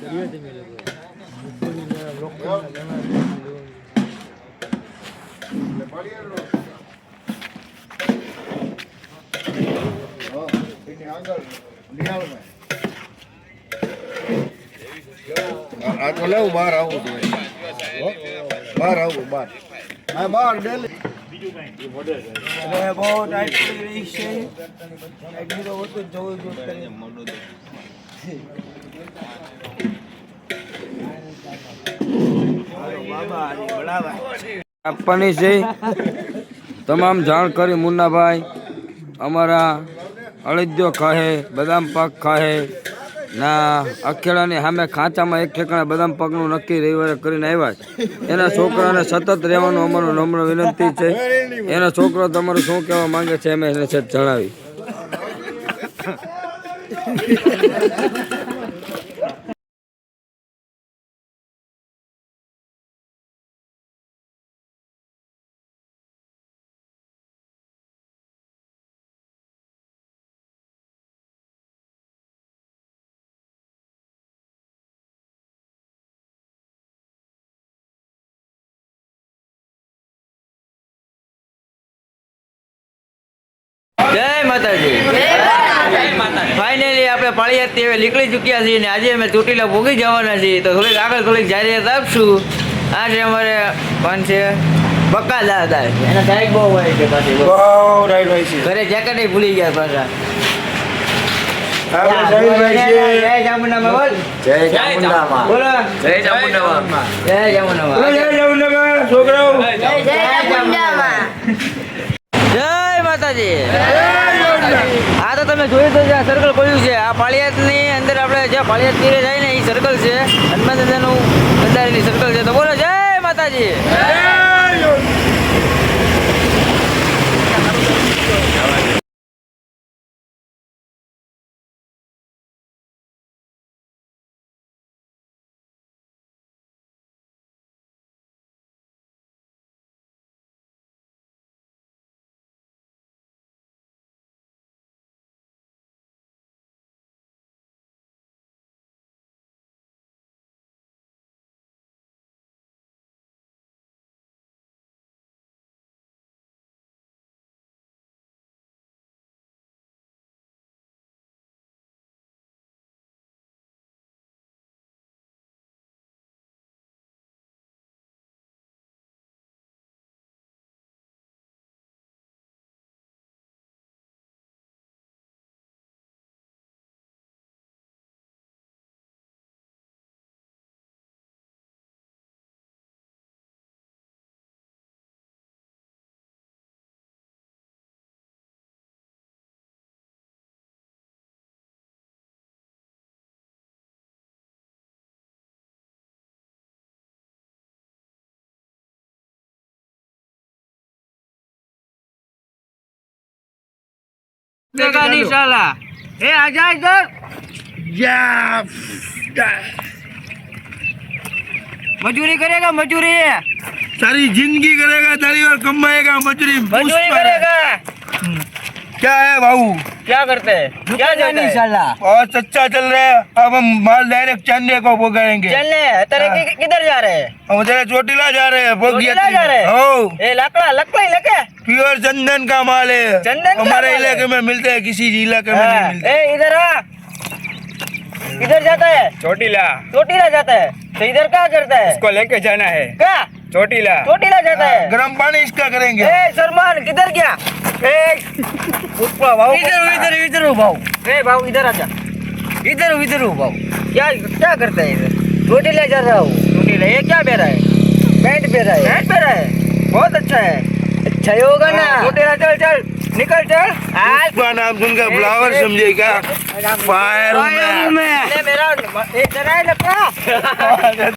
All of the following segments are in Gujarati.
આ તો લેવું બહાર આવું બહાર આવું બહાર હા બહાર ડેલી બહુ ટાઈટ રહી છે એટલી તો હોતું જ જવું આપવાની છે તમામ જાણકારી મુન્નાભાઈ અમારા અળદિયો ખાહે બદામ પાક ખાહે ના અખેડાની સામે ખાંચામાં એક ઠેકાણે બદામ પાકનું નક્કી રવિવારે કરીને આવ્યા છે એના છોકરાને સતત રહેવાનું અમારું નમ્ર વિનંતી છે એના છોકરો તમારું શું કહેવા માંગે છે અમે એને જણાવી જય માતાજી ફાઇનલી આપણે પાળિયાદથી હવે નીકળી ચૂક્યા છીએ ને આજે અમે ચોટીલા ભોગી જવાના છીએ તો થોડીક આગળ થોડીક જાહેરાત આપશું આજે અમારે કોણ છે બક્કા દાદા એના સાઈડ બહુ હોય છે પાછી બહુ રાઈટ હોય છે ઘરે જેકેટ ભૂલી ગયા પાછા જય ચામુંડામાં બોલ જય ચામુંડામાં બોલો જય ચામુંડામાં જય ચામુંડામાં જય ચામુંડામાં છોકરાઓ જય ચામુંડામાં જય માતાજી આ તો તમે જોયું તો આ સર્કલ પડ્યું છે આ પાળિયાદની અંદર આપણે જે પાળિયાદ તીરે જાય ને એ સર્કલ છે હનુમાન દાદાનું બંધારેલી સર્કલ છે તો બોલો જય માતાજી ए आजा इधर मजदूरी करेगा मजदूरी सारी जिंदगी करेगा तेरी और कमाएगा मजदूरी करेगा क्या है भाऊ क्या करते हैं क्या जाता है इंशाल्लाह बहुत अच्छा चल रहा है अब हम माल डायरेक्ट चेन्नई को पहुंचाएंगे चलने तेरे किधर जा रहे हैं हम तेरे चोटीला जा रहे हैं चोटीला जा रहे हैं हो ए लकड़ा लकड़ी लगे प्योर चंदन का माल है चंदन हमारे इलाके में मिलते हैं किसी इलाके में नहीं मिलते ए इधर आ इधर जाता है चोटीला चोटीला जाता है तो इधर क्या करता है इसको लेके जाना है क्या चोटीला चोटीला जाता है गर्म पानी इसका करेंगे ए सलमान किधर गया इधर इधर इधर भाऊ ए भाऊ इधर आजा इधर भाऊ क्या क्या करता है इधर चोटीला जा रहा हूँ चोटीला ये क्या पहरा है पैंट पहरा है पैंट पहरा है बहुत अच्छा है अच्छा ही होगा ना चोटीला चल चल निकल चल उसका नाम सुनकर फ्लावर समझे क्या फायर में मेरा एक जरा है लपड़ा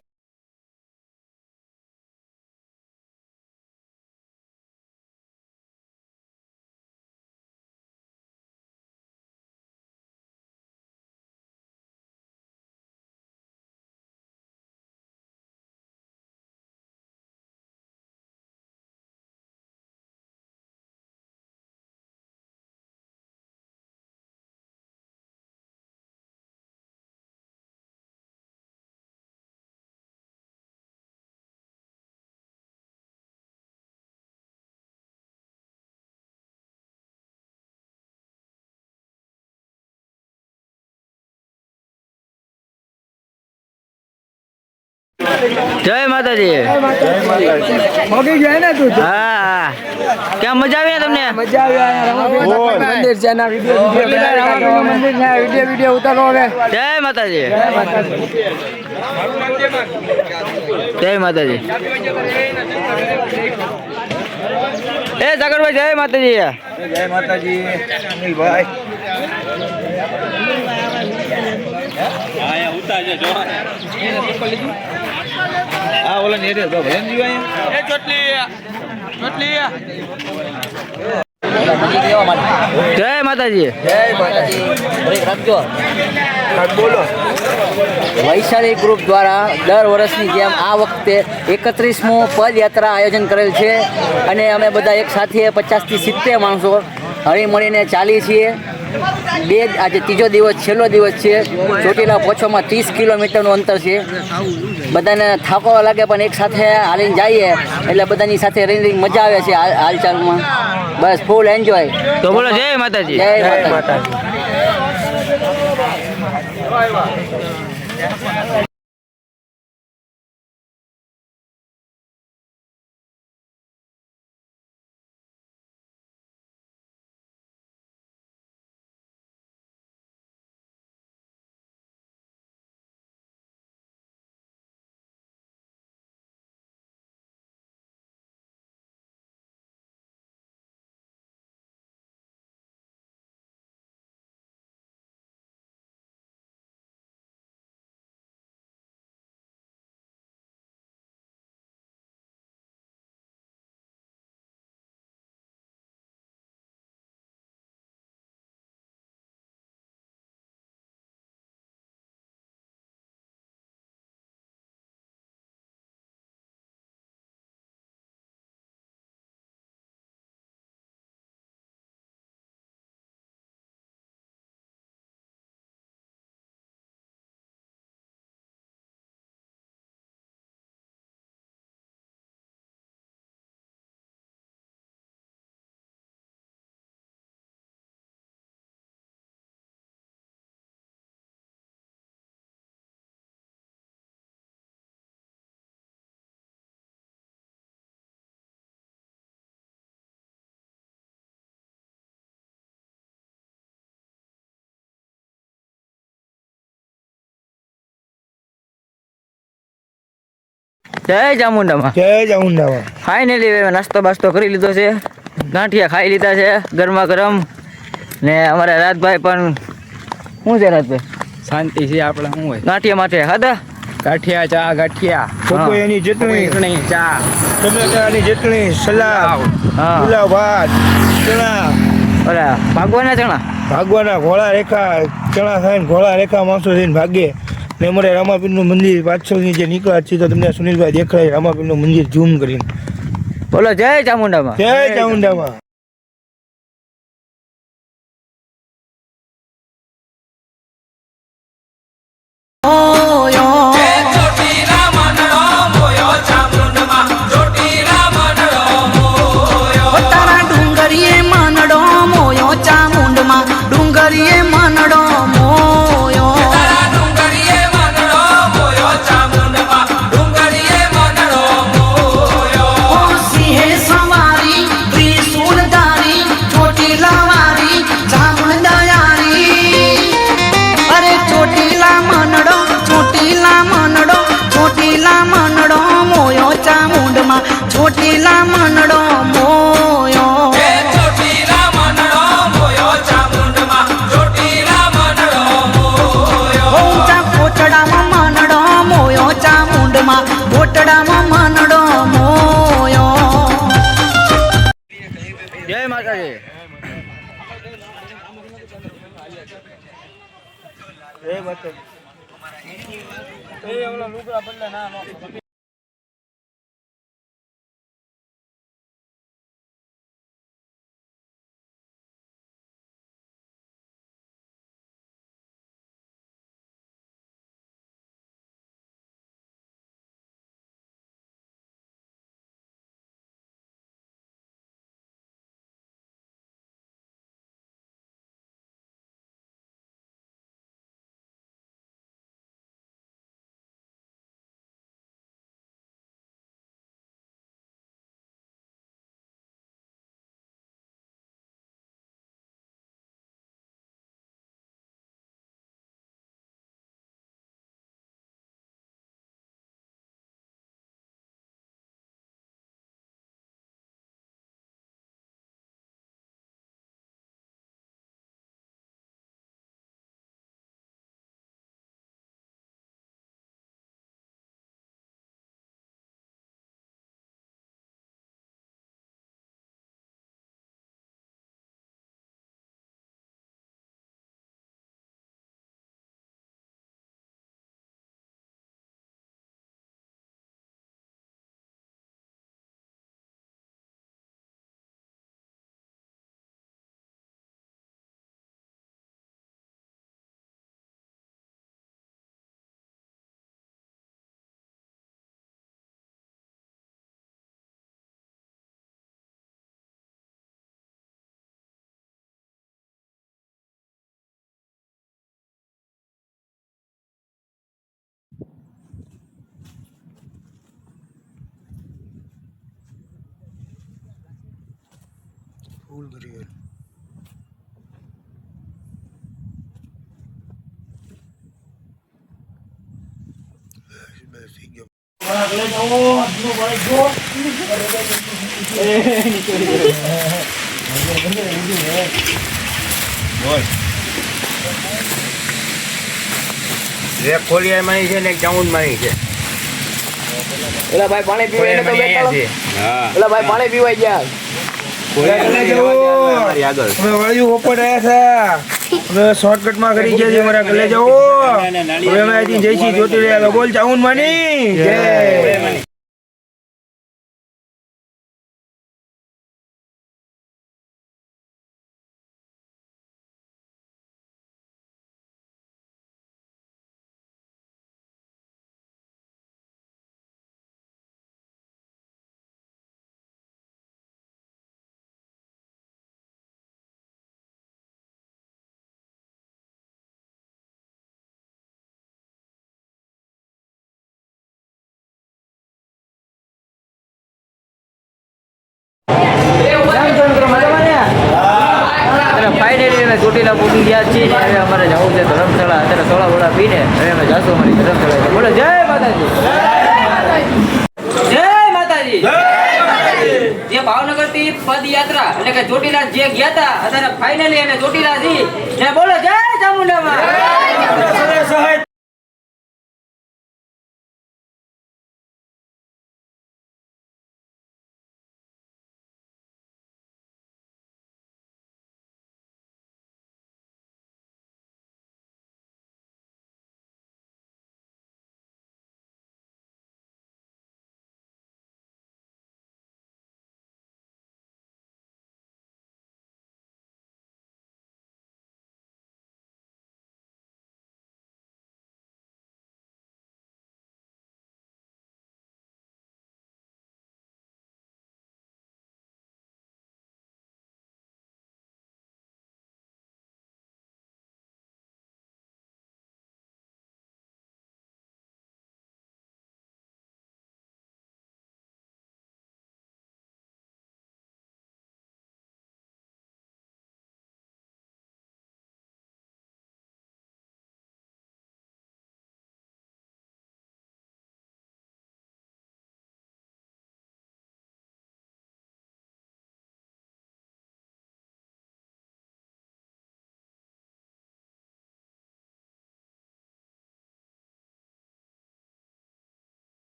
જય માતાજી. મોગી જાય ને તું હા કેમ મજા આવી ને તમને? મજા આવી મંદિર છે ના વિડિયો મંદિર છે વિડિયો ઉતારો હવે. જય માતાજી. જય માતાજી. એ સાગરભાઈ જય માતાજી. જય માતાજી અનિલભાઈ. હા ઓલા ને રે તો ભલે જીવ અહીંયા એ ચોટલી જય માતાજી. બોલો. વૈશાલી ગ્રુપ દ્વારા દર વર્ષની જેમ આ વખતે 31મું પદયાત્રા આયોજન કરેલ છે અને અમે બધા એક સાથે 50 થી 70 માણસો હળીમળીને ચાલી છીએ. આજે ત્રીજો દિવસ છેલ્લો દિવસ છે. ચોટીલા પહોંચવામાં 30 કિલોમીટરનું અંતર છે. બધાને થાકો લાગે પણ એક સાથે હાલીને જઈએ એટલે બધાની સાથે રહીને મજા આવે છે હાલચાલમાં. બસ ફૂલ એન્જોય. તો બોલો જય માતાજી. જય માતાજી. જય ચામુંડામાં. જય ચામુંડામાં. ફાઇનલી નાસ્તો બાસ્તો કરી લીધો છે. ગાંઠિયા ખાઈ લીધા છે ગરમા ગરમ. ને અમારા રાજભાઈ પણ શું છે રાજભાઈ? શાંતિ છે આપણે શું હોય ગાંઠિયા માટે ખાધા? ગાંઠિયા ચા ગાંઠિયા પપૈયાની ચટણી, ચા ટમેટાની ચટણી, સલાડ, હા પુલાવ ભાત, ચણા, ઓલા ભાગવાના ચણા. ભાગવાના ઘોડા રેખા ચણા ખાઈને ઘોડા રેખા માણસો થઈને ભાગે. ને અમારે રામાપીરનું મંદિર પાછળની જે નીકળ્યા છે તો તમને સુનિલભાઈ દેખાય રામાપીરનું મંદિર ઝૂમ કરીને. બોલો જય ચામુંડામાં. જય ચામુંડામાં. ચોટીલા મનડો મોયો ચોટીલા મનડો મોયો ચામુંડમાં ચોટીલા મનડો મોયો ઊંચા કોટડામાં મનડો મોયો ચામુંડમાં કોટડામાં મનડો મોયો. જય માતાજી. જય માતાજી. ફૂલ કરી બસ થઈ ગયો એક ખોડિયાર મારી છે ને એક ચામુંડ મારી છે. એલા ભાઈ પાણી પીવાય ને તો બેઠા એલા ભાઈ પાણી પીવાય ગયા મારી આગળ. અમે વાળ્યું ઓપન આવ્યા છે અમે શોર્ટકટમાં કરી ગયા છે મારા ગલે જાઓ હવે અમે અહીંથી જઈશી જોતી રહ્યા બોલ ચાઉન માની જય ફાઇનલી અમે ચોટીલા પૂકી ગયા છીએ ને હવે અમારે જવું છે ધર્મશાળા. અત્યારે સોળા વડા પીને હવે અમે જાશું અમારી ધર્મશાળા. બોલો જય માતાજી. જય માતાજી. જે ભાવનગર થી પદયાત્રા એટલે કે ચોટીલા જે ગયા હતા અત્યારે ફાઇનલી અમે ચોટીલા થી બોલો જય ચામુંડામાં.